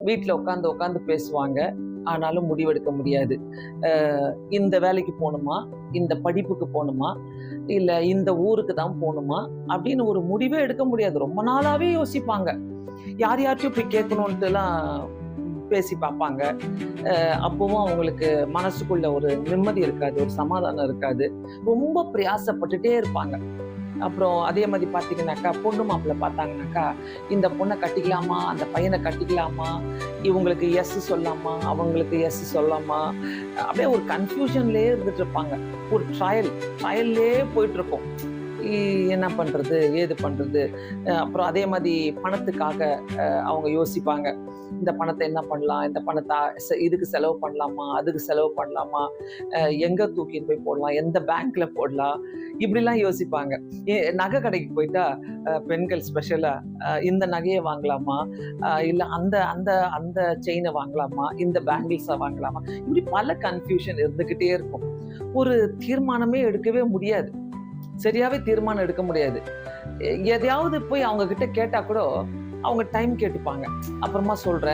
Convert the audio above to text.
வீட்டில் உட்காந்து உட்காந்து பேசுவாங்க. ஆனாலும் முடிவெடுக்க முடியாது. இந்த வேலைக்கு போகணுமா, இந்த படிப்புக்கு போகணுமா, இல்லை இந்த ஊருக்கு தான் போகணுமா அப்படின்னு ஒரு முடிவே எடுக்க முடியாது. ரொம்ப நாளாவே யோசிப்பாங்க. யார் யார்கிட்டயும் போய் கேட்கணுன்ட்டுலாம் பேசி பார்ப்பாங்க. அப்பவும் அவங்களுக்கு மனசுக்குள்ள ஒரு நிம்மதி இருக்காது, ஒரு சமாதானம் இருக்காது. ரொம்ப பிரயாசப்பட்டுட்டே இருப்பாங்க. அப்புறம் அதே மாதிரி பார்த்தீங்கன்னாக்கா, பொண்ணு மாப்பிள்ளை பார்த்தாங்கனாக்கா, இந்த பொண்ணை கட்டிக்கலாமா, அந்த பையனை கட்டிக்கலாமா, இவங்களுக்கு எஸ் சொல்லலாமா, அவங்களுக்கு எஸ் சொல்லலாமா, அப்படியே ஒரு கன்ஃபியூஷன்லேயே இருந்துட்டு இருப்பாங்க. ஒரு ட்ரையல்லே போயிட்டு இருக்கும். என்ன பண்றது, ஏது பண்றது. அப்புறம் அதே மாதிரி பணத்துக்காக அவங்க யோசிப்பாங்க. இந்த பணத்தை என்ன பண்ணலாம், இந்த பணத்தை இதுக்கு செலவு பண்ணலாமா, அதுக்கு செலவு பண்ணலாமா, எங்க தூக்கிட்டு போய் போடலாம், எந்த பேங்க்ல போடலாம், இப்படிலாம் யோசிப்பாங்க. நகை கடைக்கு போயிட்டா பெண்கள் ஸ்பெஷலா இந்த நகையை வாங்கலாமா, இல்ல அந்த அந்த அந்த செயினை வாங்கலாமா, இந்த பேங்கிள்ஸை வாங்கலாமா, இப்படி பல கன்ஃபியூஷன் இருந்துகிட்டே இருக்கும். ஒரு தீர்மானமே எடுக்கவே முடியாது. சரியாவே தீர்மானம் எடுக்க முடியாது. எதையாவது போய் அவங்க கிட்ட கேட்டா கூட அவங்க டைம் கேட்டுப்பாங்க. அப்புறமா சொல்றேன்.